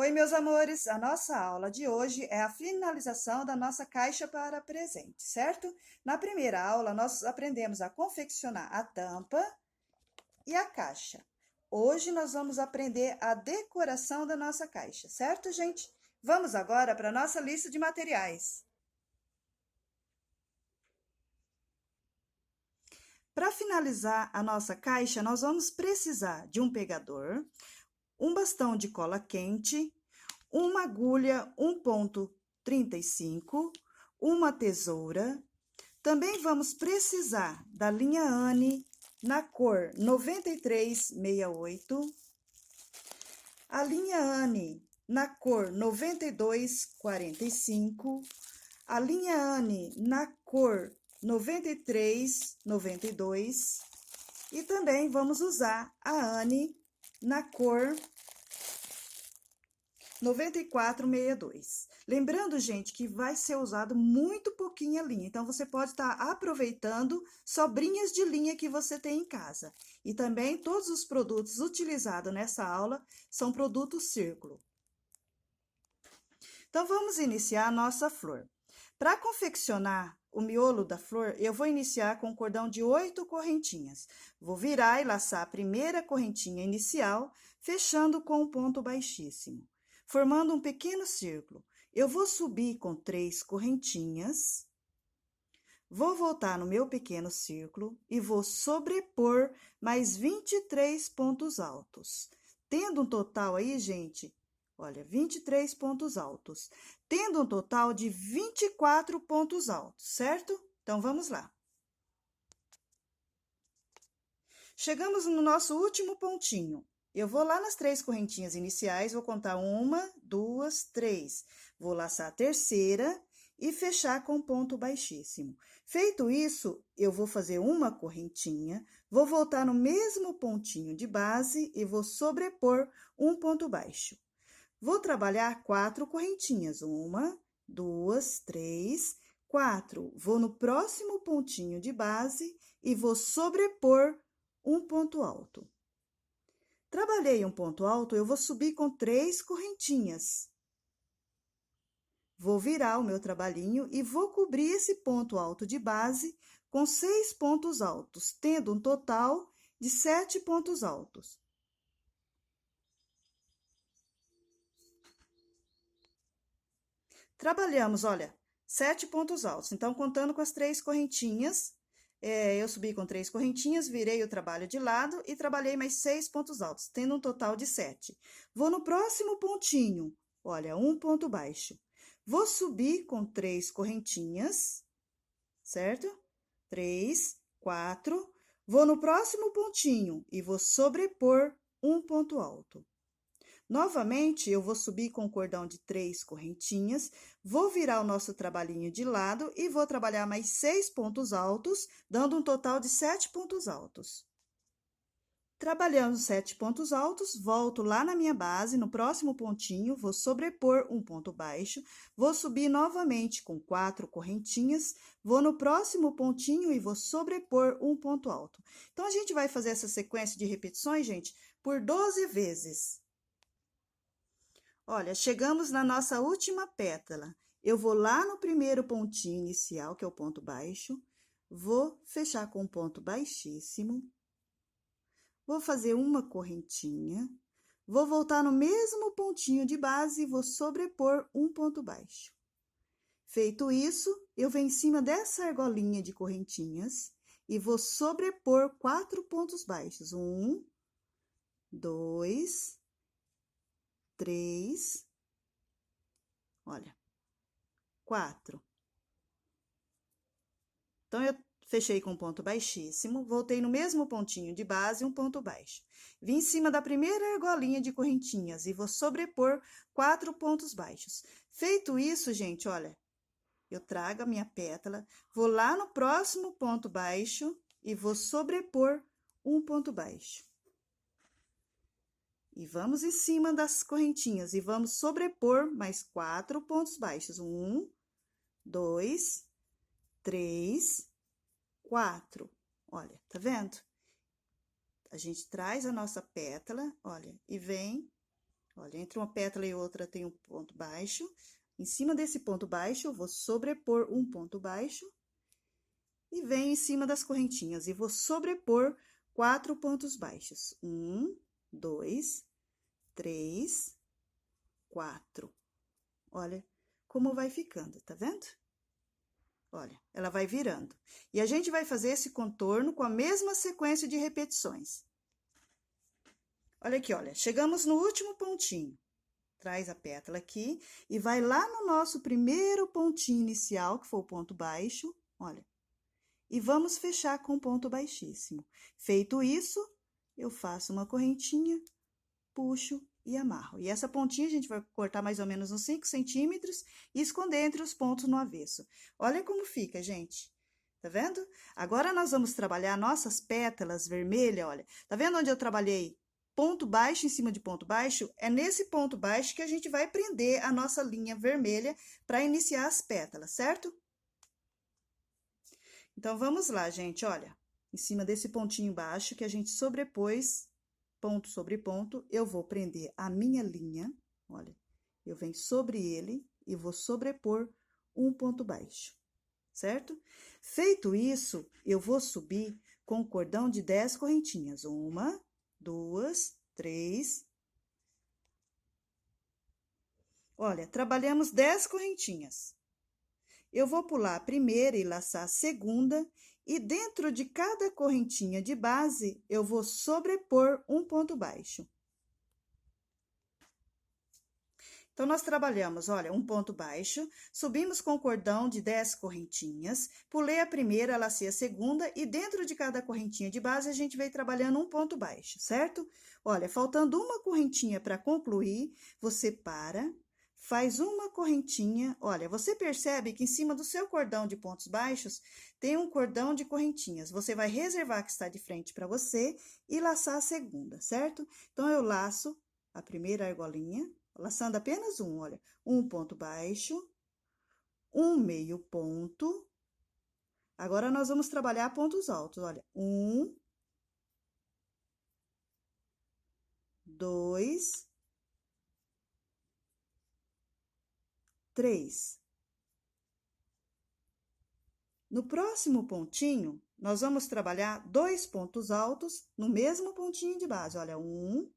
Oi, meus amores! A nossa aula de hoje é a finalização da nossa caixa para presente, certo? Na primeira aula, nós aprendemos a confeccionar a tampa e a caixa. Hoje, nós vamos aprender a decoração da nossa caixa, certo, gente? Vamos agora para a nossa lista de materiais. Para finalizar a nossa caixa, nós vamos precisar de um pegador, um bastão de cola quente, uma agulha 1,35, uma tesoura. Também vamos precisar da linha Anne na cor 9368, a linha Anne na cor 9245, a linha Anne na cor 9392 e também vamos usar a Anne na cor 9462. Lembrando, gente, que vai ser usado muito pouquinha linha, então você pode estar aproveitando sobrinhas de linha que você tem em casa. E também todos os produtos utilizados nessa aula são produtos círculo. Então, vamos iniciar a nossa flor. Para confeccionar o miolo da flor, eu vou iniciar com um cordão de 8 correntinhas. Vou virar e laçar a primeira correntinha inicial, fechando com um ponto baixíssimo, formando um pequeno círculo. Eu vou subir com 3 correntinhas, vou voltar no meu pequeno círculo e vou sobrepor mais 23 pontos altos. Tendo um total aí, gente, olha, 23 pontos altos. Tendo um total de 24 pontos altos, certo? Então, vamos lá. Chegamos no nosso último pontinho. Eu vou lá nas 3 correntinhas iniciais, vou contar 1, 2, 3. Vou laçar a terceira e fechar com ponto baixíssimo. Feito isso, eu vou fazer uma correntinha, vou voltar no mesmo pontinho de base e vou sobrepor um ponto baixo. Vou trabalhar 4 correntinhas. 1, 2, 3, 4. Vou no próximo pontinho de base e vou sobrepor um ponto alto. Trabalhei um ponto alto, eu vou subir com 3 correntinhas. Vou virar o meu trabalhinho e vou cobrir esse ponto alto de base com 6 pontos altos, tendo um total de 7 pontos altos. Trabalhamos, olha, 7 pontos altos. Então, contando com as 3 correntinhas, eu subi com 3 correntinhas, virei o trabalho de lado e trabalhei mais 6 pontos altos, tendo um total de 7. Vou no próximo pontinho, olha, um ponto baixo. Vou subir com 3 correntinhas, certo? 3, 4. Vou no próximo pontinho e vou sobrepor um ponto alto. Novamente, eu vou subir com o cordão de 3 correntinhas, vou virar o nosso trabalhinho de lado e vou trabalhar mais 6 pontos altos, dando um total de 7 pontos altos. Trabalhando 7 pontos altos, volto lá na minha base, no próximo pontinho, vou sobrepor um ponto baixo, vou subir novamente com 4 correntinhas, vou no próximo pontinho e vou sobrepor um ponto alto. Então, a gente vai fazer essa sequência de repetições, gente, por 12 vezes. Olha, chegamos na nossa última pétala. Eu vou lá no primeiro pontinho inicial, que é o ponto baixo, vou fechar com um ponto baixíssimo, vou fazer uma correntinha, vou voltar no mesmo pontinho de base e vou sobrepor um ponto baixo. Feito isso, eu venho em cima dessa argolinha de correntinhas e vou sobrepor 4 pontos baixos. 1, 2, 3, olha, 4. Então, eu fechei com um ponto baixíssimo, voltei no mesmo pontinho de base, um ponto baixo. Vim em cima da primeira argolinha de correntinhas e vou sobrepor 4 pontos baixos. Feito isso, gente, olha, eu trago a minha pétala, vou lá no próximo ponto baixo e vou sobrepor um ponto baixo. E vamos em cima das correntinhas e vamos sobrepor mais 4 pontos baixos. 1, 2, 3, 4. Olha, tá vendo? A gente traz a nossa pétala, olha, e vem, Olha, entre uma pétala e outra tem um ponto baixo. Em cima desse ponto baixo, eu vou sobrepor um ponto baixo e venho em cima das correntinhas e vou sobrepor 4 pontos baixos. 1, 2, 3, 4. Olha como vai ficando, tá vendo? Olha, ela vai virando. E a gente vai fazer esse contorno com a mesma sequência de repetições. Olha aqui, olha, chegamos no último pontinho. Traz a pétala aqui e vai lá no nosso primeiro pontinho inicial, que foi o ponto baixo, olha. E vamos fechar com um ponto baixíssimo. Feito isso, eu faço uma correntinha, puxo e amarro. E essa pontinha a gente vai cortar mais ou menos uns 5 centímetros e esconder entre os pontos no avesso. Olha como fica, gente. Tá vendo? Agora, nós vamos trabalhar nossas pétalas vermelhas, olha. Tá vendo onde eu trabalhei ponto baixo em cima de ponto baixo? É nesse ponto baixo que a gente vai prender a nossa linha vermelha para iniciar as pétalas, certo? Então, vamos lá, gente, olha. Em cima desse pontinho baixo que a gente sobrepôs, ponto sobre ponto, eu vou prender a minha linha, olha. Eu venho sobre ele e vou sobrepor um ponto baixo, certo? Feito isso, eu vou subir com o cordão de 10 correntinhas. 1, 2, 3. Olha, trabalhamos 10 correntinhas. Eu vou pular a primeira e laçar a segunda, e dentro de cada correntinha de base, eu vou sobrepor um ponto baixo. Então, nós trabalhamos, olha, um ponto baixo, subimos com o cordão de 10 correntinhas, pulei a primeira, lacei a segunda, e dentro de cada correntinha de base, a gente veio trabalhando um ponto baixo, certo? Olha, faltando uma correntinha para concluir, você para, faz uma correntinha, olha, você percebe que em cima do seu cordão de pontos baixos, tem um cordão de correntinhas. Você vai reservar que está de frente para você e laçar a segunda, certo? Então, eu laço a primeira argolinha, laçando apenas um, olha, um ponto baixo, um meio ponto. Agora, nós vamos trabalhar pontos altos, olha, 1, 2, 3. No próximo pontinho, nós vamos trabalhar 2 pontos altos no mesmo pontinho de base, olha, 1,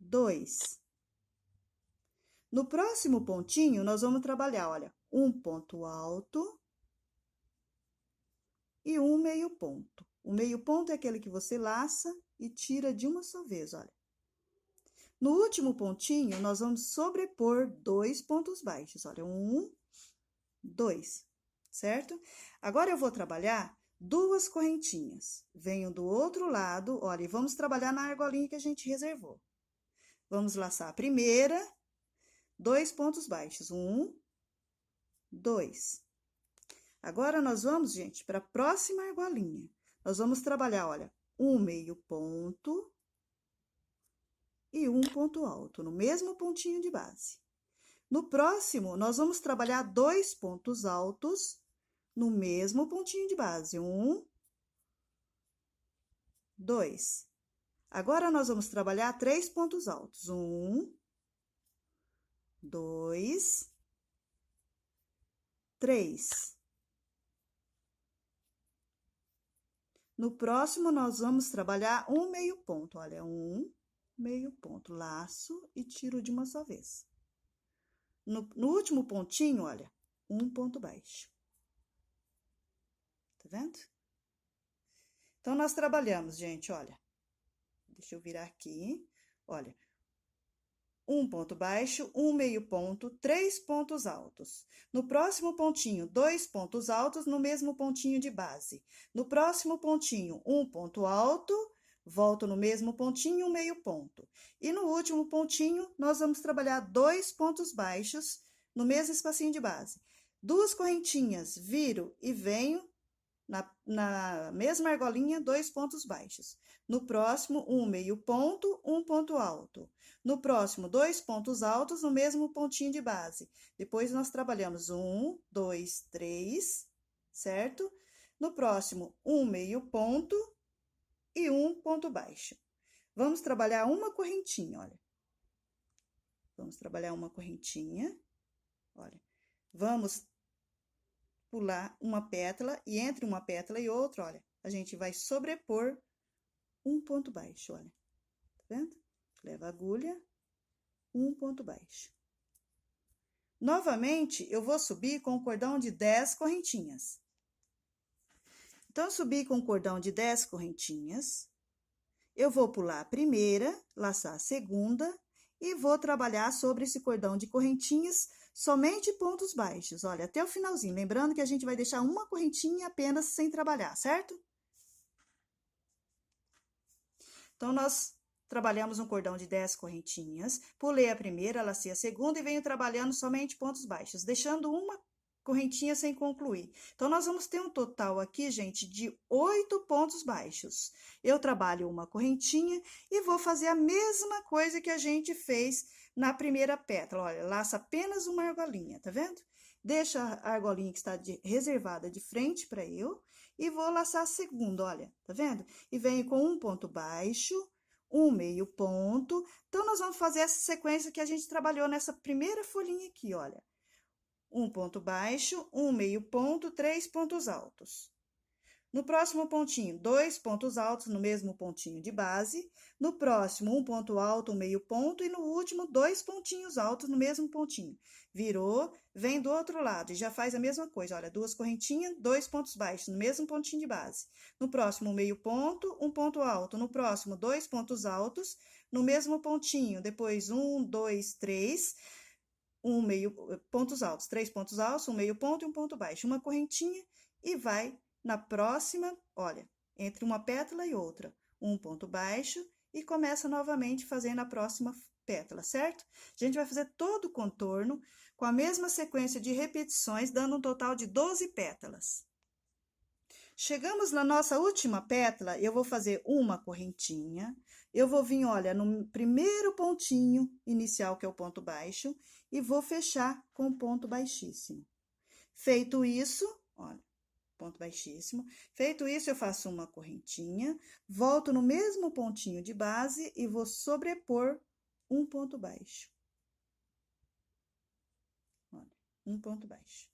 2. No próximo pontinho, nós vamos trabalhar, olha, um ponto alto e um meio ponto. O meio ponto é aquele que você laça e tira de uma só vez, olha. No último pontinho, nós vamos sobrepor 2 pontos baixos, olha, 1, 2, certo? Agora, eu vou trabalhar 2 correntinhas. Venho do outro lado, olha, e vamos trabalhar na argolinha que a gente reservou. Vamos laçar a primeira, 2 pontos baixos, 1, 2. Agora, nós vamos, gente, para a próxima argolinha. Nós vamos trabalhar, olha, um meio ponto e um ponto alto, no mesmo pontinho de base. No próximo, nós vamos trabalhar 2 pontos altos no mesmo pontinho de base. 1, 2. Agora, nós vamos trabalhar 3 pontos altos. 1, 2, 3. No próximo, nós vamos trabalhar um meio ponto. Olha, um meio ponto, laço e tiro de uma só vez. No último pontinho, olha, um ponto baixo. Tá vendo? Então, nós trabalhamos, gente, olha. Deixa eu virar aqui. Olha, um ponto baixo, um meio ponto, 3 pontos altos. No próximo pontinho, 2 pontos altos no mesmo pontinho de base. No próximo pontinho, um ponto alto, volto no mesmo pontinho, um meio ponto. E no último pontinho, nós vamos trabalhar 2 pontos baixos no mesmo espacinho de base. 2 correntinhas, viro e venho na mesma argolinha, 2 pontos baixos. No próximo, um meio ponto, um ponto alto. No próximo, 2 pontos altos no mesmo pontinho de base. Depois, nós trabalhamos 1, 2, 3, certo? No próximo, um meio ponto e um ponto baixo. Vamos trabalhar uma correntinha, olha. Vamos trabalhar uma correntinha, olha. Vamos pular uma pétala e entre uma pétala e outra, olha, a gente vai sobrepor um ponto baixo, olha. Tá vendo? Leva a agulha, um ponto baixo. Novamente, eu vou subir com o cordão de 10 correntinhas. Então, eu subi com o cordão de 10 correntinhas. Eu vou pular a primeira, laçar a segunda e vou trabalhar sobre esse cordão de correntinhas somente pontos baixos, olha, até o finalzinho. Lembrando que a gente vai deixar uma correntinha apenas sem trabalhar, certo? Então, nós trabalhamos um cordão de 10 correntinhas, pulei a primeira, lacei a segunda e venho trabalhando somente pontos baixos, deixando uma correntinha sem concluir. Então, nós vamos ter um total aqui, gente, de 8 pontos baixos. Eu trabalho uma correntinha e vou fazer a mesma coisa que a gente fez na primeira pétala. Olha, laça apenas uma argolinha, tá vendo? Deixa a argolinha que está reservada de frente para eu e vou laçar a segunda, olha, tá vendo? E venho com um ponto baixo, um meio ponto. Então, nós vamos fazer essa sequência que a gente trabalhou nessa primeira folhinha aqui, olha. Um ponto baixo, um meio ponto, 3 pontos altos. No próximo pontinho, 2 pontos altos no mesmo pontinho de base. No próximo, um ponto alto, um meio ponto. E no último, 2 pontinhos altos no mesmo pontinho. Virou, vem do outro lado e já faz a mesma coisa. Olha, 2 correntinhas, 2 pontos baixos no mesmo pontinho de base. No próximo, um meio ponto, um ponto alto. No próximo, 2 pontos altos no mesmo pontinho. Depois, 1, 2, 3... um meio, pontos altos, 3 pontos altos, um meio ponto e um ponto baixo, uma correntinha e vai na próxima, olha, entre uma pétala e outra, um ponto baixo e começa novamente fazendo a próxima pétala, certo? A gente vai fazer todo o contorno com a mesma sequência de repetições, dando um total de 12 pétalas. Chegamos na nossa última pétala, eu vou fazer uma correntinha, eu vou vir, olha, no primeiro pontinho inicial, que é o ponto baixo, e vou fechar com ponto baixíssimo. Feito isso, olha, ponto baixíssimo. Feito isso, eu faço uma correntinha, volto no mesmo pontinho de base e vou sobrepor um ponto baixo. Olha, um ponto baixo.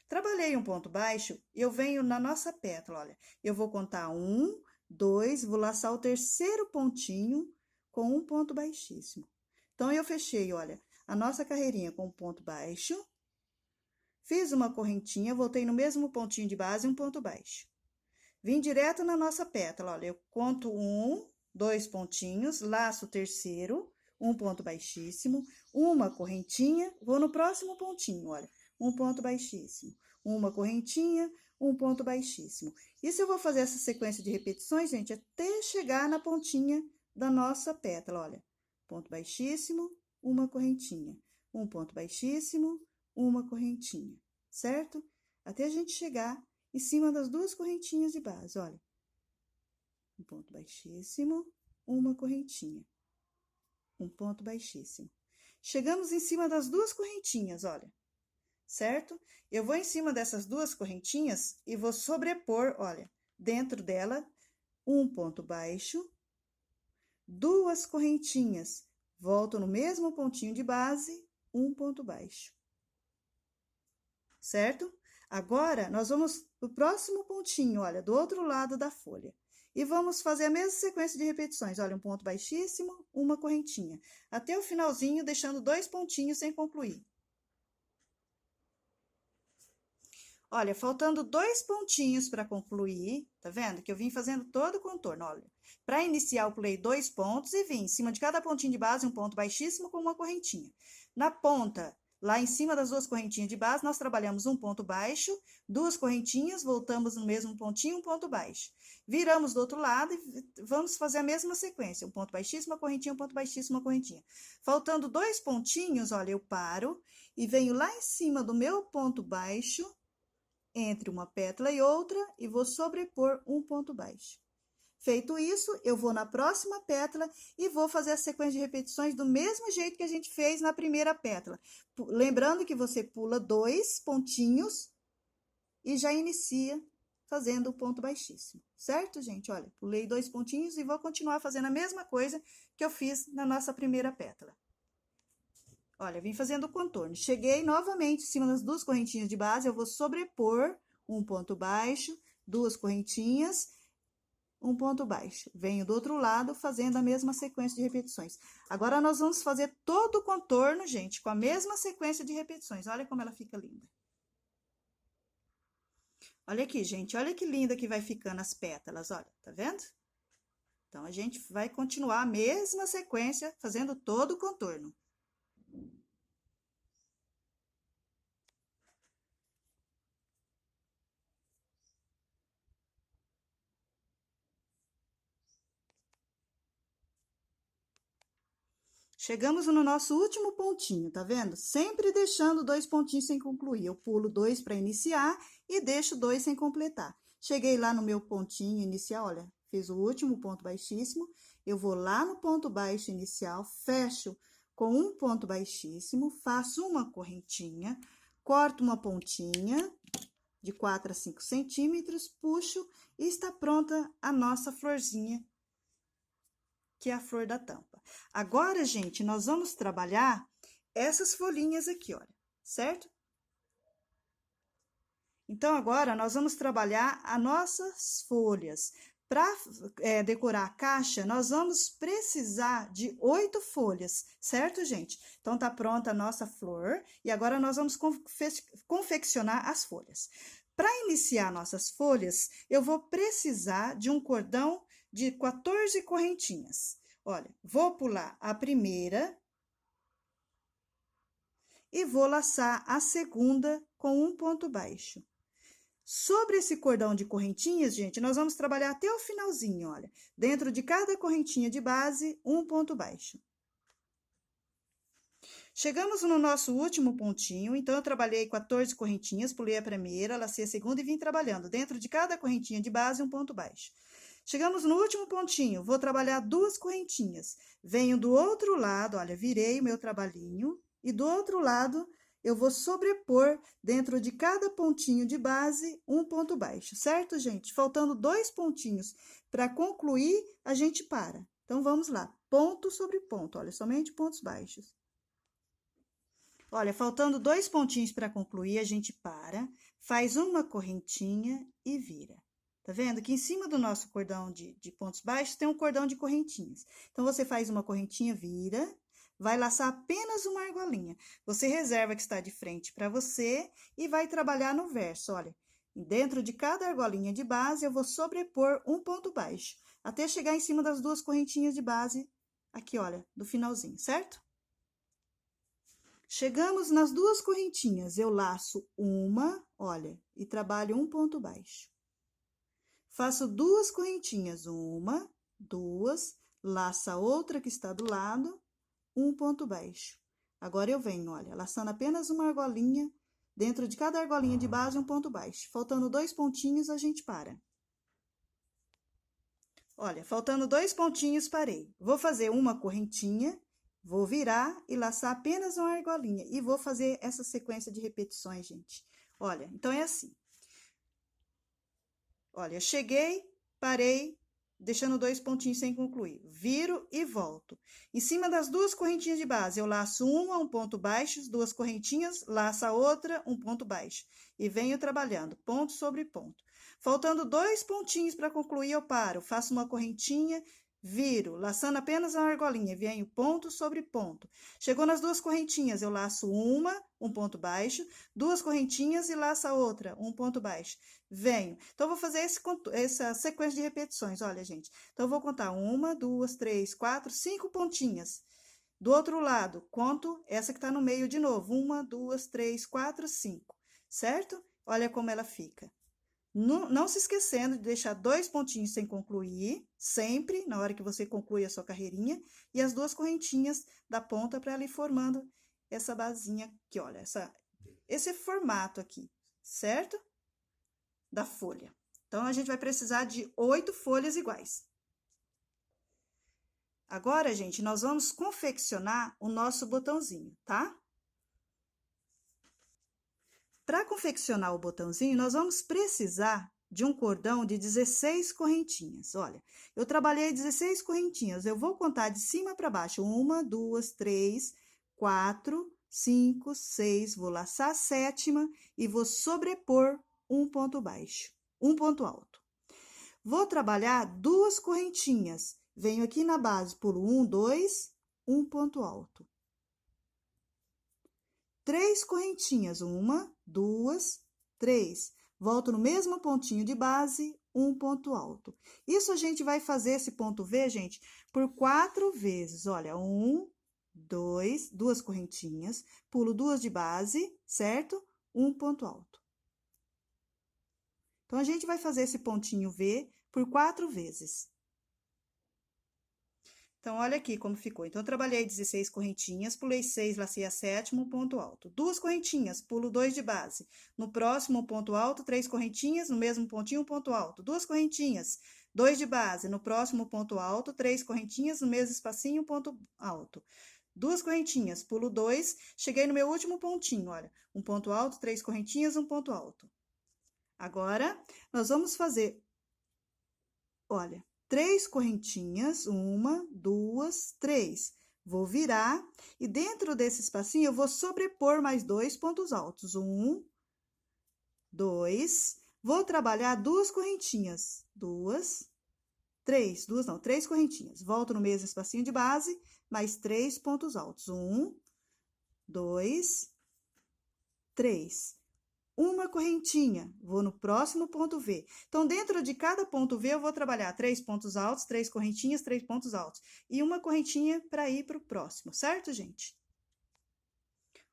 Trabalhei um ponto baixo, eu venho na nossa pétala, olha, eu vou contar 1, 2, vou laçar o terceiro pontinho com um ponto baixíssimo. Então, eu fechei, olha, a nossa carreirinha com um ponto baixo, fiz uma correntinha, voltei no mesmo pontinho de base, um ponto baixo. Vim direto na nossa pétala, olha, eu conto 1, 2 pontinhos, laço o terceiro, um ponto baixíssimo, uma correntinha, vou no próximo pontinho, olha, um ponto baixíssimo, uma correntinha, um ponto baixíssimo. Isso eu vou fazer essa sequência de repetições, gente, até chegar na pontinha da nossa pétala, olha. Ponto baixíssimo, uma correntinha, um ponto baixíssimo, uma correntinha, certo? Até a gente chegar em cima das duas correntinhas de base, olha. Um ponto baixíssimo, uma correntinha, um ponto baixíssimo. Chegamos em cima das duas correntinhas, olha. Certo? Eu vou em cima dessas duas correntinhas e vou sobrepor, olha, dentro dela, um ponto baixo, duas correntinhas, volto no mesmo pontinho de base, um ponto baixo. Certo? Agora, nós vamos pro próximo pontinho, olha, do outro lado da folha. E vamos fazer a mesma sequência de repetições, olha, um ponto baixíssimo, uma correntinha, até o finalzinho, deixando 2 pontinhos sem concluir. Olha, faltando 2 pontinhos para concluir, tá vendo? Que eu vim fazendo todo o contorno, olha. Para iniciar, eu pulei 2 pontos e vim em cima de cada pontinho de base, um ponto baixíssimo com uma correntinha. Na ponta, lá em cima das duas correntinhas de base, nós trabalhamos um ponto baixo, 2 correntinhas, voltamos no mesmo pontinho, um ponto baixo. Viramos do outro lado e vamos fazer a mesma sequência, um ponto baixíssimo, uma correntinha, um ponto baixíssimo, uma correntinha. Faltando 2 pontinhos, olha, eu paro e venho lá em cima do meu ponto baixo, entre uma pétala e outra, e vou sobrepor um ponto baixo. Feito isso, eu vou na próxima pétala e vou fazer a sequência de repetições do mesmo jeito que a gente fez na primeira pétala. Lembrando que você pula 2 pontinhos e já inicia fazendo o ponto baixíssimo, certo, gente? Olha, pulei 2 pontinhos e vou continuar fazendo a mesma coisa que eu fiz na nossa primeira pétala. Olha, vim fazendo o contorno. Cheguei novamente em cima das duas correntinhas de base, eu vou sobrepor um ponto baixo, duas correntinhas, um ponto baixo. Venho do outro lado fazendo a mesma sequência de repetições. Agora, nós vamos fazer todo o contorno, gente, com a mesma sequência de repetições. Olha como ela fica linda. Olha aqui, gente, olha que linda que vai ficando as pétalas, olha, tá vendo? Então, a gente vai continuar a mesma sequência, fazendo todo o contorno. Chegamos no nosso último pontinho, tá vendo? Sempre deixando dois pontinhos sem concluir. Eu pulo dois para iniciar e deixo dois sem completar. Cheguei lá no meu pontinho inicial, olha, fiz o último ponto baixíssimo. Eu vou lá no ponto baixo inicial, fecho com um ponto baixíssimo, faço uma correntinha, corto uma pontinha de 4 a 5 centímetros, puxo e está pronta a nossa florzinha, que é a flor da tampa. Agora, gente, nós vamos trabalhar essas folhinhas aqui, olha, certo? Então, agora, nós vamos trabalhar as nossas folhas. Para decorar a caixa, nós vamos precisar de 8 folhas, certo, gente? Então, tá pronta a nossa flor e agora nós vamos confeccionar as folhas. Para iniciar nossas folhas, eu vou precisar de um cordão de 14 correntinhas. Olha, vou pular a primeira e vou laçar a segunda com um ponto baixo. Sobre esse cordão de correntinhas, gente, nós vamos trabalhar até o finalzinho, olha. Dentro de cada correntinha de base, um ponto baixo. Chegamos no nosso último pontinho, então, eu trabalhei 14 correntinhas, pulei a primeira, lacei a segunda e vim trabalhando. Dentro de cada correntinha de base, um ponto baixo. Chegamos no último pontinho, vou trabalhar duas correntinhas. Venho do outro lado, olha, virei o meu trabalhinho, e do outro lado, eu vou sobrepor dentro de cada pontinho de base um ponto baixo, certo, gente? Faltando 2 pontinhos para concluir, a gente para. Então, vamos lá, ponto sobre ponto, olha, somente pontos baixos. Olha, faltando 2 pontinhos para concluir, a gente para, faz uma correntinha e vira. Tá vendo? Que em cima do nosso cordão de pontos baixos tem um cordão de correntinhas. Então, você faz uma correntinha, vira, vai laçar apenas uma argolinha. Você reserva que está de frente para você e vai trabalhar no verso, olha. Dentro de cada argolinha de base, eu vou sobrepor um ponto baixo, até chegar em cima das duas correntinhas de base, aqui, olha, do finalzinho, certo? Chegamos nas duas correntinhas, eu laço uma, olha, e trabalho um ponto baixo. Faço duas correntinhas, uma, duas, laço a outra que está do lado, um ponto baixo. Agora, eu venho, olha, laçando apenas uma argolinha, dentro de cada argolinha de base, um ponto baixo. Faltando 2 pontinhos, a gente para. Olha, faltando 2 pontinhos, parei. Vou fazer uma correntinha, vou virar e laçar apenas uma argolinha. E vou fazer essa sequência de repetições, gente. Olha, então, é assim. Olha, eu cheguei, parei, deixando 2 pontinhos sem concluir. Viro e volto. Em cima das duas correntinhas de base, eu laço uma, um ponto baixo, duas correntinhas, laço a outra, um ponto baixo. E venho trabalhando, ponto sobre ponto. Faltando 2 pontinhos para concluir, eu paro. Faço uma correntinha, viro, laçando apenas a argolinha, venho ponto sobre ponto. Chegou nas duas correntinhas, eu laço uma, um ponto baixo, duas correntinhas e laço a outra, um ponto baixo. Venho. Então, vou fazer essa sequência de repetições, olha, gente. Então, eu vou contar 1, 2, 3, 4, 5 pontinhas. Do outro lado, conto essa que tá no meio de novo. 1, 2, 3, 4, 5, certo? Olha como ela fica. Não se esquecendo de deixar 2 pontinhos sem concluir, sempre, na hora que você conclui a sua carreirinha, e as duas correntinhas da ponta para ela ir formando essa basinha aqui, olha, esse formato aqui, certo? Da folha. Então, a gente vai precisar de 8 folhas iguais. Agora, gente, nós vamos confeccionar o nosso botãozinho, tá? Para confeccionar o botãozinho, nós vamos precisar de um cordão de 16 correntinhas. Olha, eu trabalhei 16 correntinhas, eu vou contar de cima para baixo. 1, 2, 3, 4, 5, 6, vou laçar a sétima e vou sobrepor um ponto baixo, um ponto alto. Vou trabalhar duas correntinhas. Venho aqui na base, pulo 1, 2, um ponto alto. 3 correntinhas, 1, 2, 3. Volto no mesmo pontinho de base, um ponto alto. Isso a gente vai fazer esse ponto V, gente, por 4 vezes. Olha, 1, 2, duas correntinhas, pulo 2 de base, certo? Um ponto alto. Então, a gente vai fazer esse pontinho V por 4 vezes. Então, olha aqui como ficou. Então, eu trabalhei 16 correntinhas, pulei 6, lacei a sétima, um ponto alto. 2 correntinhas, pulo 2 de base. No próximo ponto alto, 3 correntinhas, no mesmo pontinho, um ponto alto. 2 correntinhas, 2 de base. No próximo ponto alto, 3 correntinhas, no mesmo espacinho, um ponto alto. 2 correntinhas, pulo 2, cheguei no meu último pontinho, olha. Um ponto alto, 3 correntinhas, um ponto alto. Agora, nós vamos fazer, olha, 3 correntinhas, 1, 2, 3. Vou virar e dentro desse espacinho eu vou sobrepor mais 2 pontos altos. 1, 2. Vou trabalhar 2 correntinhas. 2, 3. 2 não, 3 correntinhas. Volto no mesmo espacinho de base, mais 3 pontos altos. 1, 2, 3. Uma correntinha, vou no próximo ponto V. Então, dentro de cada ponto V, eu vou trabalhar 3 pontos altos, 3 correntinhas, 3 pontos altos. E uma correntinha para ir para o próximo, certo, gente?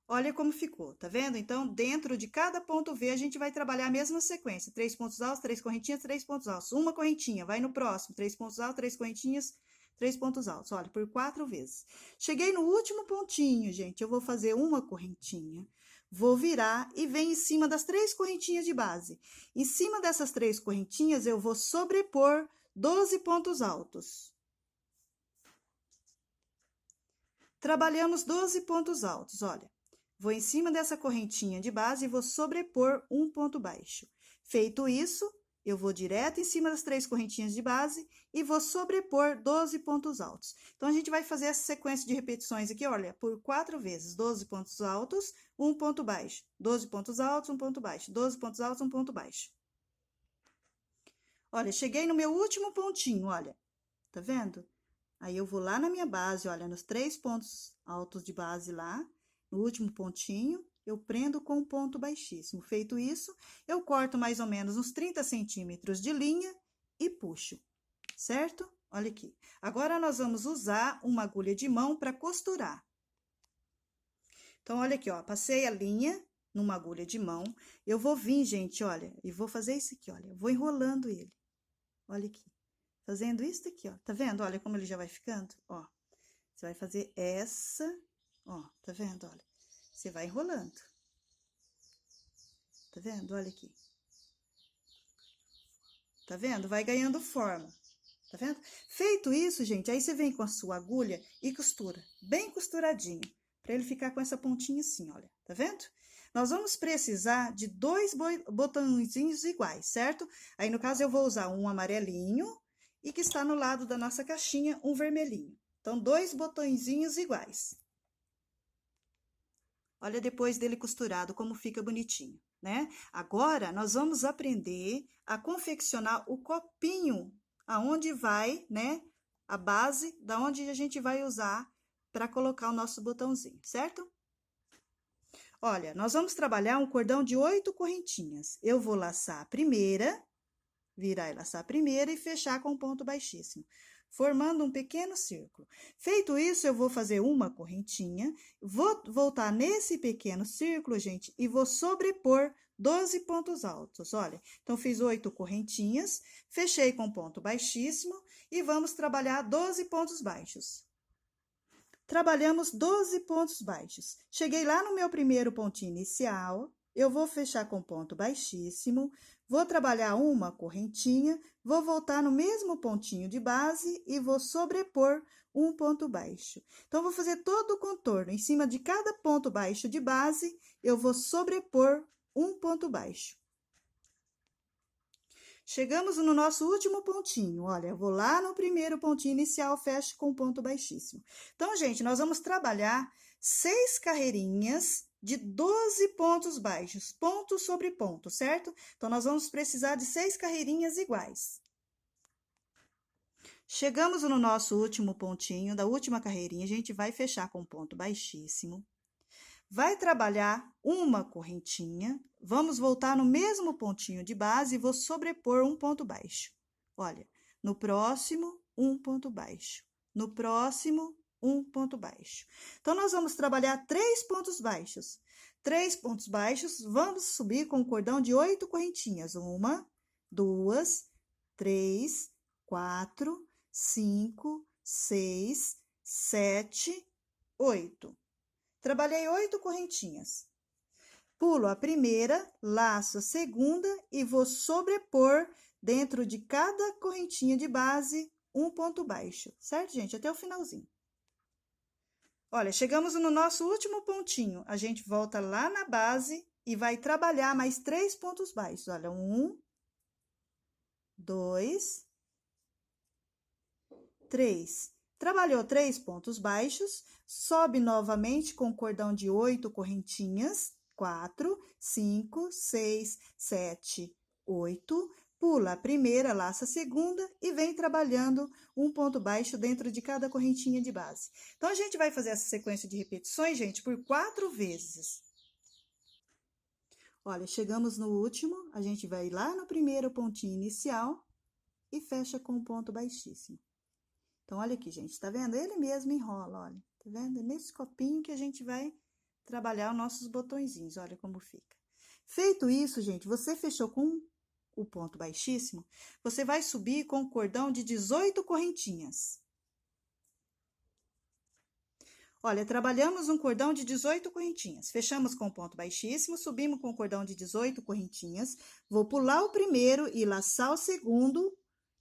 Olha como ficou, tá vendo? Então, dentro de cada ponto V, a gente vai trabalhar a mesma sequência. 3 pontos altos, 3 correntinhas, 3 pontos altos. Uma correntinha, vai no próximo. 3 pontos altos, 3 correntinhas, 3 pontos altos. Olha, por 4 vezes. Cheguei no último pontinho, gente, eu vou fazer uma correntinha. Vou virar e venho em cima das 3 correntinhas de base. Em cima dessas 3 correntinhas, eu vou sobrepor 12 pontos altos. Trabalhamos 12 pontos altos, olha. Vou em cima dessa correntinha de base e vou sobrepor um ponto baixo. Feito isso, eu vou direto em cima das 3 correntinhas de base e vou sobrepor 12 pontos altos. Então, a gente vai fazer essa sequência de repetições aqui, olha, por 4 vezes. 12 pontos altos, um ponto baixo. 12 pontos altos, um ponto baixo. 12 pontos altos, um ponto baixo. Olha, cheguei no meu último pontinho, olha. Tá vendo? Aí, eu vou lá na minha base, olha, nos 3 pontos altos de base lá, no último pontinho, eu prendo com um ponto baixíssimo. Feito isso, eu corto mais ou menos uns 30 centímetros de linha e puxo, certo? Olha aqui. Agora, nós vamos usar uma agulha de mão para costurar. Então, olha aqui, ó, passei a linha numa agulha de mão. Eu vou vir, gente, olha, e vou fazer isso aqui, olha, eu vou enrolando ele. Olha aqui. Fazendo isso daqui, ó, tá vendo? Olha como ele já vai ficando, ó. Você vai fazer essa, ó, tá vendo? Olha, você vai enrolando. Tá vendo? Olha aqui. Tá vendo? Vai ganhando forma. Tá vendo? Feito isso, gente, aí você vem com a sua agulha e costura, bem costuradinho, pra ele ficar com essa pontinha assim, olha. Tá vendo? Nós vamos precisar de 2 botõezinhos iguais, certo? Aí, no caso, eu vou usar um amarelinho e que está no lado da nossa caixinha, um vermelhinho. Então, 2 botõezinhos iguais. Olha depois dele costurado como fica bonitinho, né? Agora, nós vamos aprender a confeccionar o copinho, aonde vai, né, a base, da onde a gente vai usar para colocar o nosso botãozinho, certo? Olha, nós vamos trabalhar um cordão de 8 correntinhas. Eu vou laçar a primeira, virar e laçar a primeira e fechar com um ponto baixíssimo, formando um pequeno círculo. Feito isso, eu vou fazer uma correntinha, vou voltar nesse pequeno círculo, gente, e vou sobrepor 12 pontos altos, olha. Então, fiz 8 correntinhas, fechei com ponto baixíssimo e vamos trabalhar 12 pontos baixos. Trabalhamos 12 pontos baixos. Cheguei lá no meu primeiro pontinho inicial, eu vou fechar com ponto baixíssimo, vou trabalhar uma correntinha, vou voltar no mesmo pontinho de base e vou sobrepor um ponto baixo. Então, vou fazer todo o contorno. Em cima de cada ponto baixo de base, eu vou sobrepor um ponto baixo. Chegamos no nosso último pontinho. Olha, eu vou lá no primeiro pontinho inicial, fecho com ponto baixíssimo. Então, gente, nós vamos trabalhar 6 carreirinhas de 12 pontos baixos, ponto sobre ponto, certo? Então, nós vamos precisar de 6 carreirinhas iguais. Chegamos no nosso último pontinho, da última carreirinha, a gente vai fechar com ponto baixíssimo. Vai trabalhar uma correntinha, vamos voltar no mesmo pontinho de base e vou sobrepor um ponto baixo. Olha, no próximo, um ponto baixo. No próximo, um ponto baixo. Então, nós vamos trabalhar 3 pontos baixos. 3 pontos baixos, vamos subir com um cordão de 8 correntinhas. 1, 2, 3, 4, 5, 6, 7, 8. Trabalhei 8 correntinhas. Pulo a primeira, laço a segunda e vou sobrepor dentro de cada correntinha de base um ponto baixo, certo, gente? Até o finalzinho. Olha, chegamos no nosso último pontinho. A gente volta lá na base e vai trabalhar mais 3 pontos baixos. Olha, 1, 2, 3. Trabalhou 3 pontos baixos, sobe novamente com cordão de 8 correntinhas, 4, 5, 6, 7, 8, pula a primeira, laça a segunda e vem trabalhando um ponto baixo dentro de cada correntinha de base. Então, a gente vai fazer essa sequência de repetições, gente, por 4 vezes. Olha, chegamos no último, a gente vai lá no primeiro pontinho inicial e fecha com um ponto baixíssimo. Então, olha aqui, gente, tá vendo? Ele mesmo enrola, olha, tá vendo? É nesse copinho que a gente vai trabalhar os nossos botõezinhos, olha como fica. Feito isso, gente, você fechou com o ponto baixíssimo, você vai subir com o cordão de 18 correntinhas. Olha, trabalhamos um cordão de 18 correntinhas, fechamos com o ponto baixíssimo, subimos com o cordão de 18 correntinhas, vou pular o primeiro e laçar o segundo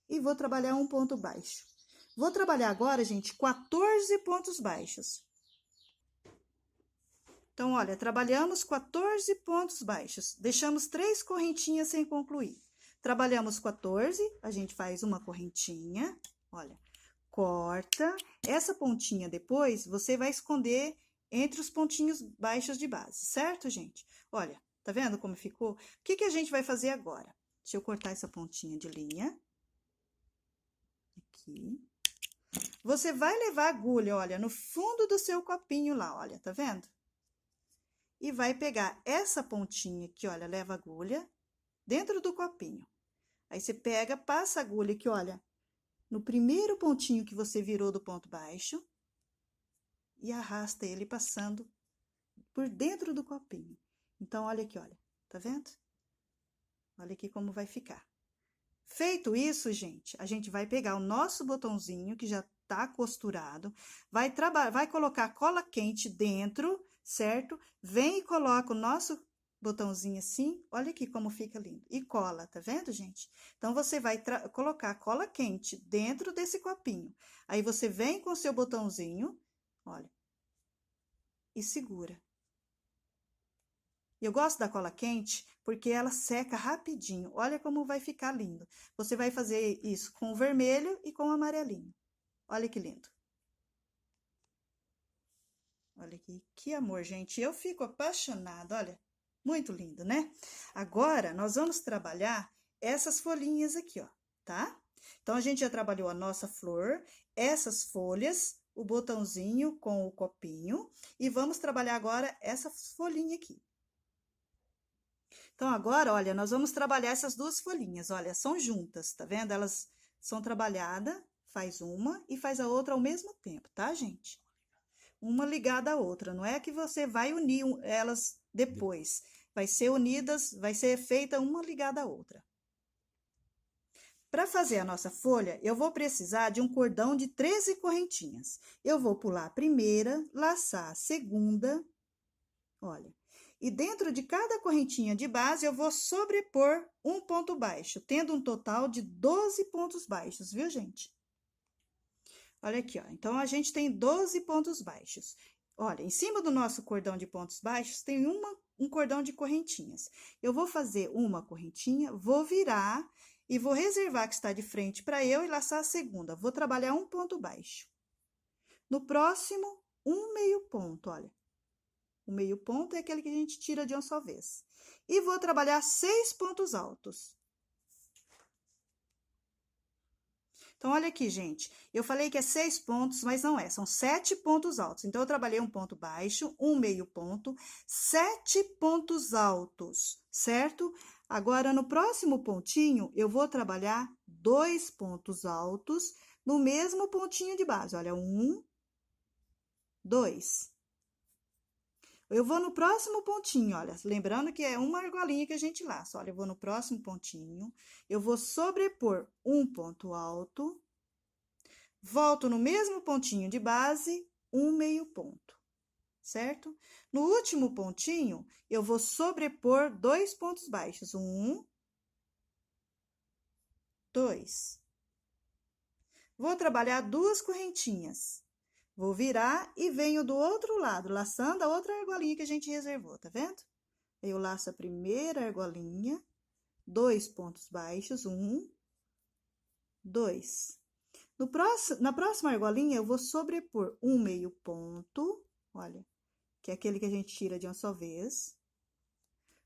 e vou trabalhar um ponto baixo. Vou trabalhar agora, gente, 14 pontos baixos. Então, olha, trabalhamos 14 pontos baixos. Deixamos 3 correntinhas sem concluir. Trabalhamos 14, a gente faz uma correntinha, olha, corta. Essa pontinha depois, você vai esconder entre os pontinhos baixos de base, certo, gente? Olha, tá vendo como ficou? O que que a gente vai fazer agora? Deixa eu cortar essa pontinha de linha. Aqui. Você vai levar a agulha, olha, no fundo do seu copinho lá, olha, tá vendo? E vai pegar essa pontinha aqui, olha, leva a agulha dentro do copinho. Aí, você pega, passa a agulha aqui, olha, no primeiro pontinho que você virou do ponto baixo e arrasta ele passando por dentro do copinho. Então, olha aqui, olha, tá vendo? Olha aqui como vai ficar. Feito isso, gente, a gente vai pegar o nosso botãozinho, que já tá costurado, vai colocar cola quente dentro, certo? Vem e coloca o nosso botãozinho assim, olha aqui como fica lindo. E cola, tá vendo, gente? Então, você vai colocar cola quente dentro desse copinho. Aí, você vem com o seu botãozinho, olha, e segura. Eu gosto da cola quente porque ela seca rapidinho. Olha como vai ficar lindo. Você vai fazer isso com o vermelho e com o amarelinho. Olha que lindo. Olha aqui, que amor, gente. Eu fico apaixonada, olha. Muito lindo, né? Agora, nós vamos trabalhar essas folhinhas aqui, ó, tá? Então, a gente já trabalhou a nossa flor, essas folhas, o botãozinho com o copinho. E vamos trabalhar agora essa folhinha aqui. Então, agora, olha, nós vamos trabalhar essas 2 folhinhas, olha, são juntas, tá vendo? Elas são trabalhadas, faz uma e faz a outra ao mesmo tempo, tá, gente? Uma ligada à outra, não é que você vai unir elas depois, vai ser unidas, vai ser feita uma ligada à outra. Para fazer a nossa folha, eu vou precisar de um cordão de 13 correntinhas. Eu vou pular a primeira, laçar a segunda, olha. E dentro de cada correntinha de base, eu vou sobrepor um ponto baixo, tendo um total de 12 pontos baixos, viu, gente? Olha aqui, ó. Então, a gente tem 12 pontos baixos. Olha, em cima do nosso cordão de pontos baixos, tem um cordão de correntinhas. Eu vou fazer uma correntinha, vou virar e vou reservar a que está de frente para eu e laçar a segunda. Vou trabalhar um ponto baixo. No próximo, um meio ponto, olha. O meio ponto é aquele que a gente tira de uma só vez. E vou trabalhar 6 pontos altos. Então, olha aqui, gente. Eu falei que é 6 pontos, mas não é. São 7 pontos altos. Então, eu trabalhei um ponto baixo, um meio ponto, 7 pontos altos, certo? Agora, no próximo pontinho, eu vou trabalhar 2 pontos altos no mesmo pontinho de base. Olha, 1, 2. Eu vou no próximo pontinho, olha, lembrando que é uma argolinha que a gente laça. Olha, eu vou no próximo pontinho, eu vou sobrepor um ponto alto, volto no mesmo pontinho de base, um meio ponto, certo? No último pontinho, eu vou sobrepor 2 pontos baixos, 1, 2. Vou trabalhar 2 correntinhas. Vou virar e venho do outro lado, laçando a outra argolinha que a gente reservou, tá vendo? Eu laço a primeira argolinha, 2 pontos baixos, 1, 2. Na próxima argolinha, eu vou sobrepor um meio ponto, olha, que é aquele que a gente tira de uma só vez.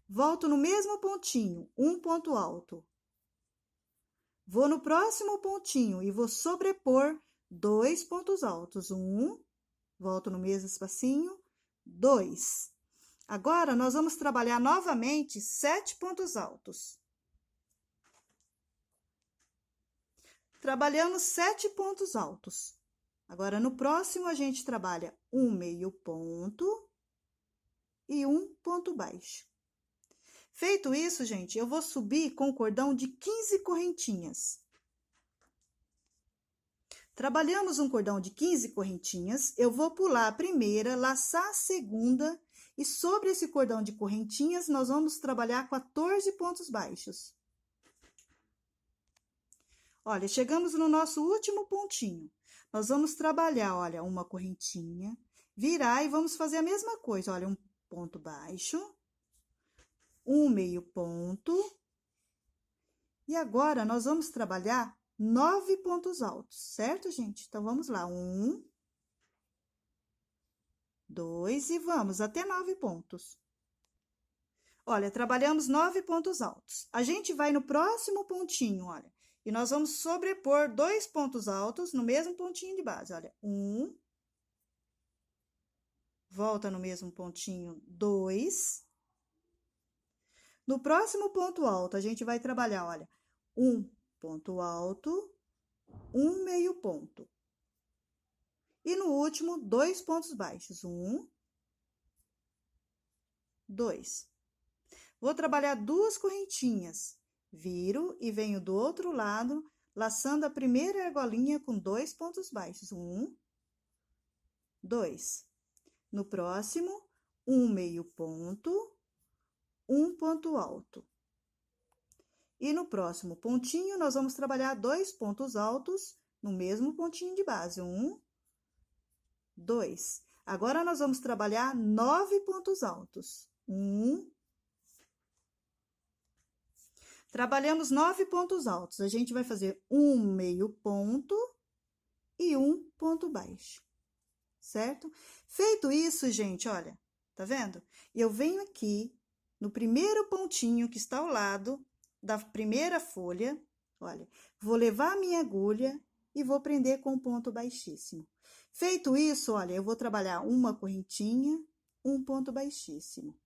Volto no mesmo pontinho, um ponto alto. Vou no próximo pontinho e vou sobrepor 2 pontos altos, 1, volto no mesmo espacinho, 2. Agora, nós vamos trabalhar novamente 7 pontos altos. Trabalhamos 7 pontos altos. Agora, no próximo, a gente trabalha um meio ponto e um ponto baixo. Feito isso, gente, eu vou subir com o cordão de 15 correntinhas. Trabalhamos um cordão de 15 correntinhas, eu vou pular a primeira, laçar a segunda, e sobre esse cordão de correntinhas, nós vamos trabalhar 14 pontos baixos. Olha, chegamos no nosso último pontinho. Nós vamos trabalhar, olha, uma correntinha, virar e vamos fazer a mesma coisa, olha, um ponto baixo, um meio ponto, e agora nós vamos trabalhar 9 pontos altos, certo, gente? Então, vamos lá. 1, 2 e vamos até 9 pontos. Olha, trabalhamos 9 pontos altos. A gente vai no próximo pontinho, olha, e nós vamos sobrepor 2 pontos altos no mesmo pontinho de base. Olha, 1, volta no mesmo pontinho, 2. No próximo ponto alto, a gente vai trabalhar, olha, um ponto alto, um meio ponto. E no último, 2 pontos baixos, 1, 2. Vou trabalhar 2 correntinhas, viro e venho do outro lado, laçando a primeira argolinha com 2 pontos baixos, 1, 2. No próximo, um meio ponto, um ponto alto. E no próximo pontinho, nós vamos trabalhar 2 pontos altos no mesmo pontinho de base. 1, 2. Agora, nós vamos trabalhar 9 pontos altos. 1. Trabalhamos 9 pontos altos. A gente vai fazer um meio ponto e um ponto baixo, certo? Feito isso, gente, olha, tá vendo? Eu venho aqui no primeiro pontinho que está ao lado da primeira folha, olha, vou levar a minha agulha e vou prender com um ponto baixíssimo. Feito isso, olha, eu vou trabalhar uma correntinha, um ponto baixíssimo.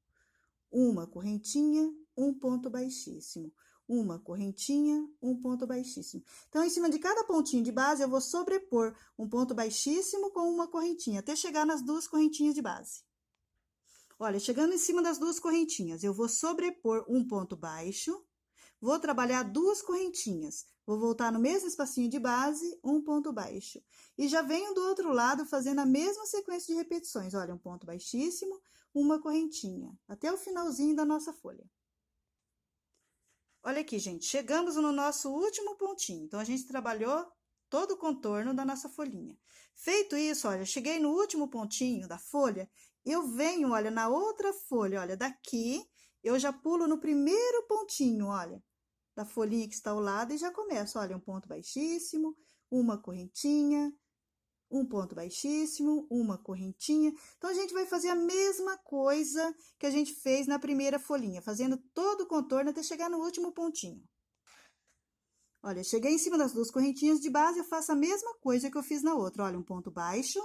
Uma correntinha, um ponto baixíssimo. Uma correntinha, um ponto baixíssimo. Então, em cima de cada pontinho de base, eu vou sobrepor um ponto baixíssimo com uma correntinha, até chegar nas 2 correntinhas de base. Olha, chegando em cima das 2 correntinhas, eu vou sobrepor um ponto baixo, vou trabalhar 2 correntinhas, vou voltar no mesmo espacinho de base, um ponto baixo. E já venho do outro lado fazendo a mesma sequência de repetições. Olha, um ponto baixíssimo, uma correntinha, até o finalzinho da nossa folha. Olha aqui, gente, chegamos no nosso último pontinho. Então, a gente trabalhou todo o contorno da nossa folhinha. Feito isso, olha, cheguei no último pontinho da folha, eu venho, olha, na outra folha, olha, daqui, eu já pulo no primeiro pontinho, olha. da folhinha que está ao lado e já começo, olha, um ponto baixíssimo, uma correntinha, um ponto baixíssimo, uma correntinha. Então, a gente vai fazer a mesma coisa que a gente fez na primeira folhinha, fazendo todo o contorno até chegar no último pontinho. Olha, cheguei em cima das duas correntinhas de base, eu faço a mesma coisa que eu fiz na outra. Olha, um ponto baixo,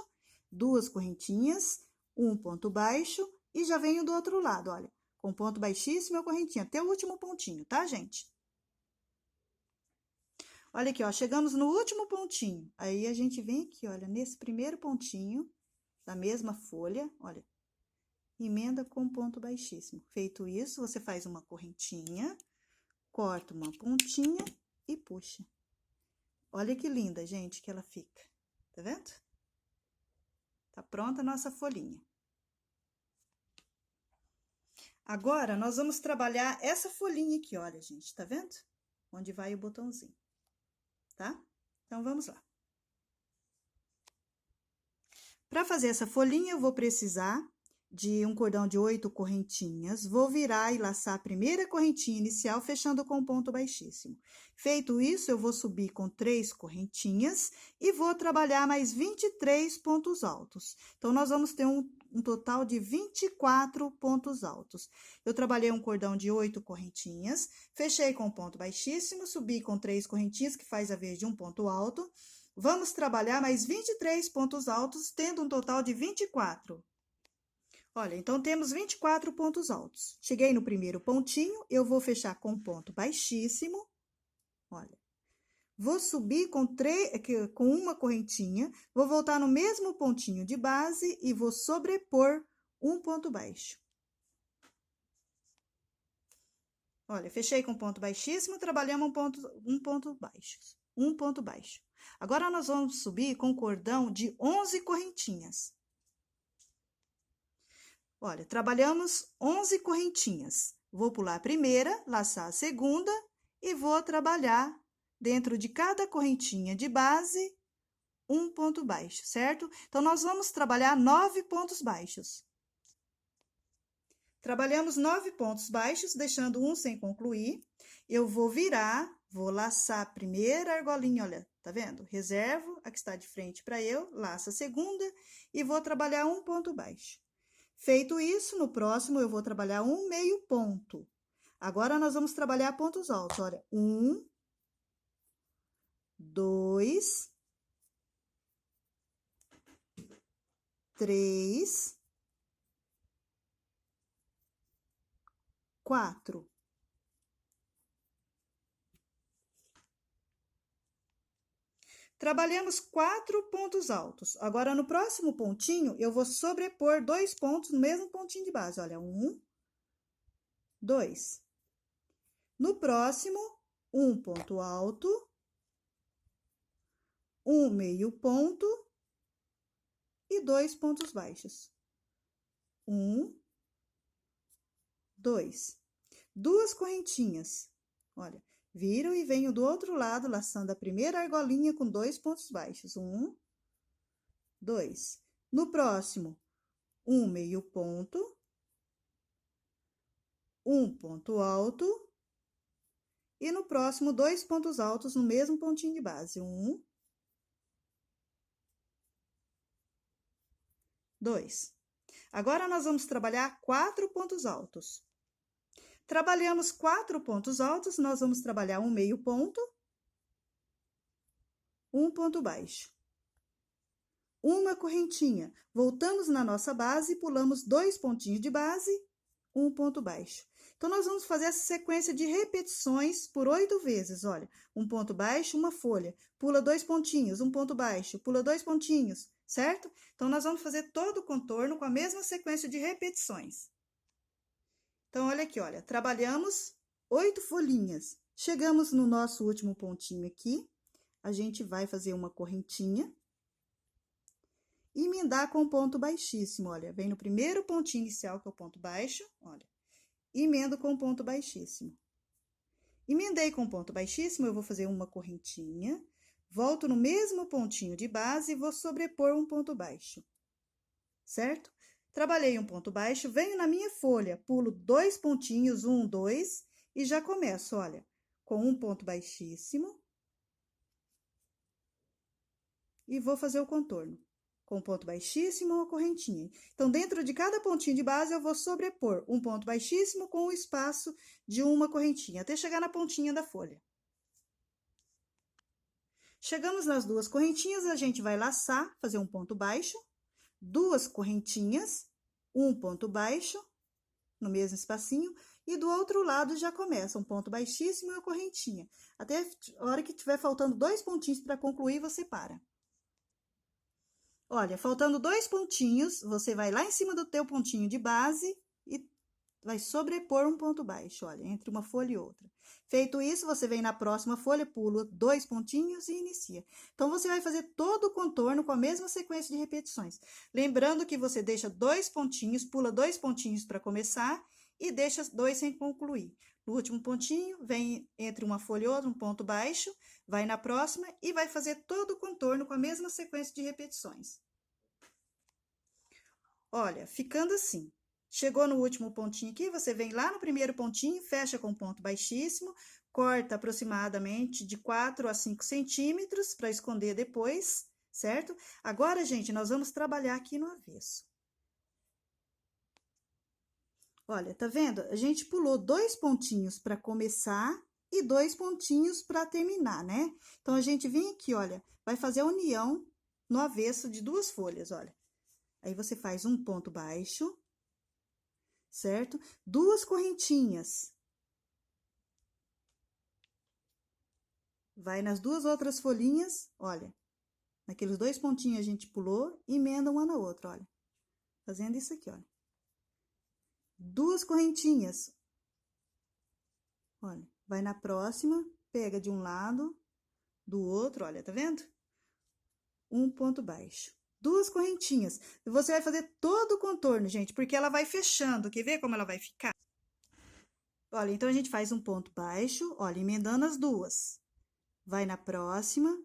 duas correntinhas, um ponto baixo e já venho do outro lado, olha, com ponto baixíssimo e a correntinha, até o último pontinho, tá, gente? Olha aqui, ó, chegamos no último pontinho. Aí, a gente vem aqui, olha, nesse primeiro pontinho da mesma folha, olha, emenda com ponto baixíssimo. Feito isso, você faz uma correntinha, corta uma pontinha e puxa. Olha que linda, gente, que ela fica. Tá vendo? Tá pronta a nossa folhinha. Agora, nós vamos trabalhar essa folhinha aqui, olha, gente, tá vendo? Onde vai o botãozinho. Tá? Então, vamos lá. Para fazer essa folhinha, eu vou precisar de um cordão de 8 correntinhas. Vou virar e laçar a primeira correntinha inicial, fechando com ponto baixíssimo. Feito isso, eu vou subir com 3 correntinhas e vou trabalhar mais 23 pontos altos. Então, nós vamos ter um total de 24 pontos altos. Eu trabalhei um cordão de 8 correntinhas, fechei com ponto baixíssimo, subi com 3 correntinhas, que faz a vez de um ponto alto. Vamos trabalhar mais 23 pontos altos, tendo um total de 24. Olha, então, temos 24 pontos altos. Cheguei no primeiro pontinho, eu vou fechar com ponto baixíssimo, olha. Vou subir com uma correntinha, vou voltar no mesmo pontinho de base e vou sobrepor um ponto baixo. Olha, fechei com ponto baixíssimo, trabalhamos um ponto baixo. Agora, nós vamos subir com cordão de 11 correntinhas. Olha, trabalhamos 11 correntinhas. Vou pular a primeira, laçar a segunda e vou trabalhar dentro de cada correntinha de base um ponto baixo, certo? Então, nós vamos trabalhar 9 pontos baixos. Trabalhamos 9 pontos baixos, deixando um sem concluir. Eu vou virar, vou laçar a primeira argolinha, olha, tá vendo? Reservo a que está de frente para eu, laço a segunda e vou trabalhar um ponto baixo. Feito isso, no próximo eu vou trabalhar um meio ponto. Agora, nós vamos trabalhar pontos altos, olha, 1, 2, 3, 4. Trabalhamos 4 pontos altos. Agora, no próximo pontinho, eu vou sobrepor 2 pontos no mesmo pontinho de base. Olha, 1, 2. No próximo, um ponto alto, um meio ponto e 2 pontos baixos. 1, 2. Duas correntinhas. Olha, viro e venho do outro lado, laçando a primeira argolinha com 2 pontos baixos. 1, 2. No próximo, um meio ponto, um ponto alto. E no próximo, 2 pontos altos no mesmo pontinho de base. 1, 2. Agora, nós vamos trabalhar 4 pontos altos. Trabalhamos 4 pontos altos, nós vamos trabalhar um meio ponto, um ponto baixo. Uma correntinha. Voltamos na nossa base, pulamos 2 pontinhos de base, um ponto baixo. Então, nós vamos fazer essa sequência de repetições por 8 vezes, olha. Um ponto baixo, uma folha. Pula 2 pontinhos, um ponto baixo. Pula 2 pontinhos, certo? Então, nós vamos fazer todo o contorno com a mesma sequência de repetições. Então, olha aqui, olha. Trabalhamos 8 folhinhas. Chegamos no nosso último pontinho aqui. A gente vai fazer uma correntinha. E emendar com ponto baixíssimo, olha. Vem no primeiro pontinho inicial, que é o ponto baixo, olha. Emendo com ponto baixíssimo. Emendei com ponto baixíssimo, eu vou fazer uma correntinha, volto no mesmo pontinho de base e vou sobrepor um ponto baixo, certo? Trabalhei um ponto baixo, venho na minha folha, pulo 2 pontinhos, 1, 2, e já começo, olha, com um ponto baixíssimo. E vou fazer o contorno com um ponto baixíssimo, uma correntinha. Então, dentro de cada pontinho de base, eu vou sobrepor um ponto baixíssimo com o espaço de uma correntinha, até chegar na pontinha da folha. Chegamos nas duas correntinhas, a gente vai laçar, fazer um ponto baixo, duas correntinhas, um ponto baixo, no mesmo espacinho, e do outro lado já começa um ponto baixíssimo e uma correntinha. Até a hora que tiver faltando 2 pontinhos para concluir, você para. Olha, faltando 2 pontinhos, você vai lá em cima do teu pontinho de base e vai sobrepor um ponto baixo, olha, entre uma folha e outra. Feito isso, você vem na próxima folha, pula 2 pontinhos e inicia. Então, você vai fazer todo o contorno com a mesma sequência de repetições. Lembrando que você deixa 2 pontinhos, pula 2 pontinhos para começar e deixa 2 sem concluir. No último pontinho, vem entre uma folha e outra, um ponto baixo, vai na próxima e vai fazer todo o contorno com a mesma sequência de repetições. Olha, ficando assim. Chegou no último pontinho aqui, você vem lá no primeiro pontinho, fecha com ponto baixíssimo, corta aproximadamente de 4 a 5 centímetros para esconder depois, certo? Agora, gente, nós vamos trabalhar aqui no avesso. Olha, tá vendo? A gente pulou 2 pontinhos para começar e 2 pontinhos para terminar, né? Então, a gente vem aqui, olha, vai fazer a união no avesso de 2 folhas, olha. Aí, você faz um ponto baixo, certo? 2 correntinhas. Vai nas 2 outras folhinhas, olha. Naqueles 2 pontinhos a gente pulou, emenda uma na outra, olha. Fazendo isso aqui, olha. 2 correntinhas. Olha, vai na próxima, pega de um lado, do outro, olha, tá vendo? Um ponto baixo. 2 correntinhas. E você vai fazer todo o contorno, gente, porque ela vai fechando. Quer ver como ela vai ficar? Olha, então, a gente faz um ponto baixo, olha, emendando as 2. Vai na próxima,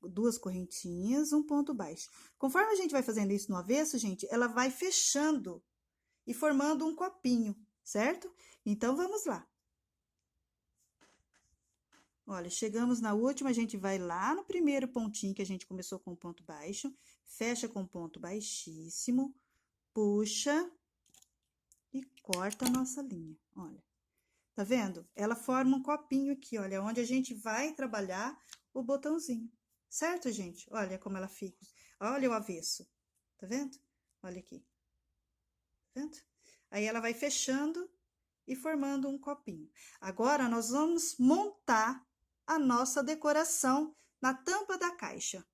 2 correntinhas, um ponto baixo. Conforme a gente vai fazendo isso no avesso, gente, ela vai fechando e formando um copinho, certo? Então, vamos lá. Olha, chegamos na última, a gente vai lá no primeiro pontinho que a gente começou com ponto baixo, fecha com ponto baixíssimo, puxa e corta a nossa linha, olha. Tá vendo? Ela forma um copinho aqui, olha, onde a gente vai trabalhar o botãozinho, certo, gente? Olha como ela fica. Olha o avesso, tá vendo? Olha aqui, tá vendo? Aí, ela vai fechando e formando um copinho. Agora, nós vamos montar a nossa decoração na tampa da caixa.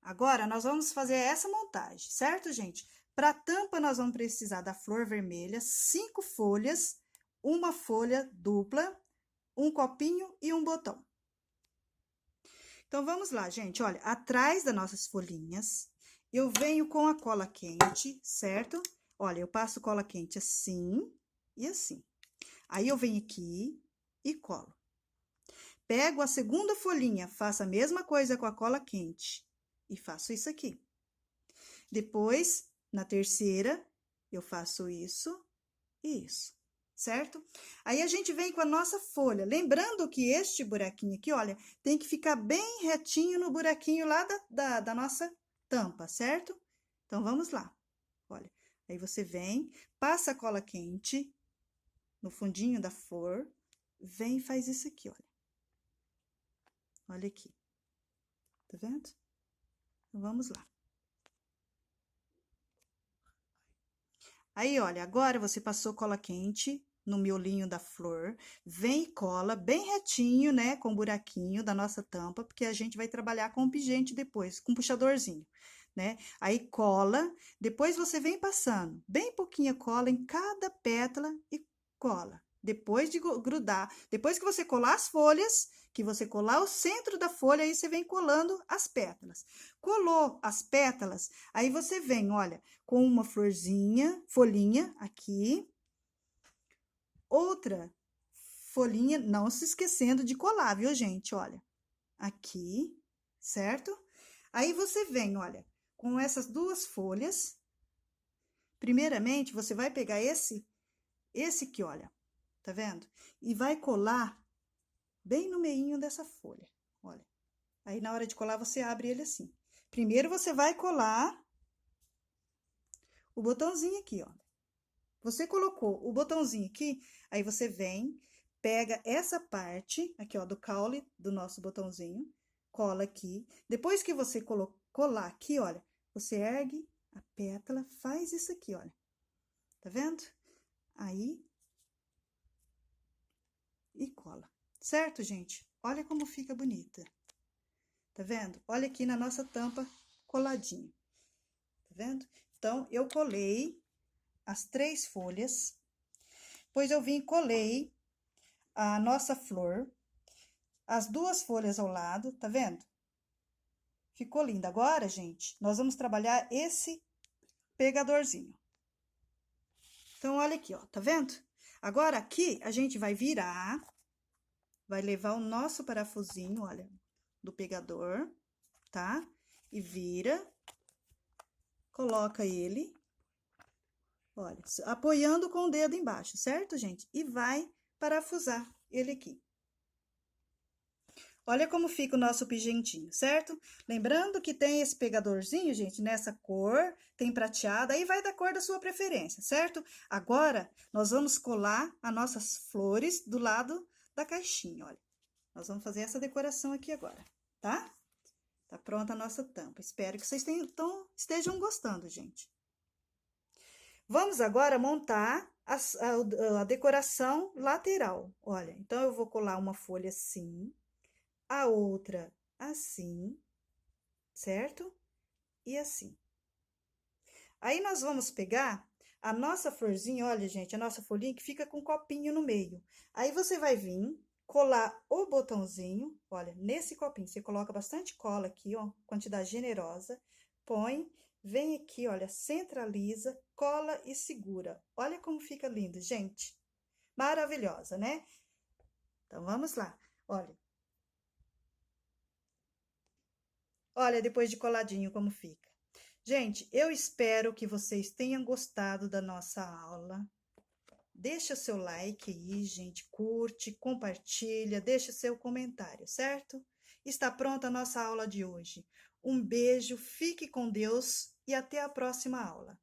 Agora, nós vamos fazer essa montagem, certo, gente? Para a tampa, nós vamos precisar da flor vermelha, 5 folhas, uma folha dupla, um copinho e um botão. Então, vamos lá, gente. Olha, atrás das nossas folhinhas, eu venho com a cola quente, certo? Olha, eu passo cola quente assim e assim. Aí, eu venho aqui e colo. Pego a segunda folhinha, faço a mesma coisa com a cola quente e faço isso aqui. Depois, na terceira, eu faço isso e isso, certo? Aí, a gente vem com a nossa folha. Lembrando que este buraquinho aqui, olha, tem que ficar bem retinho no buraquinho lá da nossa tampa, certo? Então, vamos lá. Olha, aí você vem, passa a cola quente no fundinho da flor, vem e faz isso aqui, olha. Olha aqui. Tá vendo? Então, vamos lá. Aí, olha, agora você passou cola quente no miolinho da flor, vem e cola bem retinho, né, com o buraquinho da nossa tampa, porque a gente vai trabalhar com pingente depois, com puxadorzinho, né? Aí, cola, depois você vem passando bem pouquinha cola em cada pétala e cola. Depois de grudar, depois que você colar as folhas, que você colar o centro da folha, aí você vem colando as pétalas. Colou as pétalas, aí você vem, olha, com uma folhinha aqui, outra folhinha, não se esquecendo de colar, viu, gente? Olha, aqui, certo? Aí, você vem, olha, com essas 2 folhas. Primeiramente, você vai pegar esse aqui, olha. tá vendo? E vai colar bem no meinho dessa folha, olha. Aí, na hora de colar, você abre ele assim. Primeiro, você vai colar o botãozinho aqui, ó. Você colocou o botãozinho aqui, aí você vem, pega essa parte aqui, ó, do caule do nosso botãozinho, cola aqui. Depois que você colar aqui, olha, você ergue a pétala, faz isso aqui, olha. Tá vendo? Aí, e cola. Certo, gente? Olha como fica bonita. Tá vendo? Olha aqui na nossa tampa coladinho. Tá vendo? Então, eu colei as 3 folhas, depois eu vim e colei a nossa flor, as 2 folhas ao lado, tá vendo? Ficou linda. Agora, gente, nós vamos trabalhar esse pegadorzinho. Então, olha aqui, ó, tá vendo? Agora, aqui, a gente vai virar, vai levar o nosso parafusinho, olha, do pegador, tá? E vira, coloca ele, olha, apoiando com o dedo embaixo, certo, gente? E vai parafusar ele aqui. Olha como fica o nosso pingentinho, certo? Lembrando que tem esse pegadorzinho, gente, nessa cor, tem prateado, aí vai da cor da sua preferência, certo? Agora, nós vamos colar as nossas flores do lado da caixinha, olha. Nós vamos fazer essa decoração aqui agora, tá? Tá pronta a nossa tampa. Espero que vocês estejam gostando, gente. Vamos agora montar a decoração lateral. Olha, então, eu vou colar uma folha assim, a outra assim, certo? E assim. Aí, nós vamos pegar a nossa florzinha, olha, gente, a nossa folhinha que fica com um copinho no meio. Aí, você vai vir colar o botãozinho, olha, nesse copinho. Você coloca bastante cola aqui, ó, quantidade generosa. Põe, vem aqui, olha, centraliza, cola e segura. Olha como fica lindo, gente. Maravilhosa, né? Então, vamos lá. Olha. Olha, depois de coladinho, como fica. Gente, eu espero que vocês tenham gostado da nossa aula. Deixa o seu like aí, gente, curte, compartilha, deixa o seu comentário, certo? Está pronta a nossa aula de hoje. Um beijo, fique com Deus e até a próxima aula.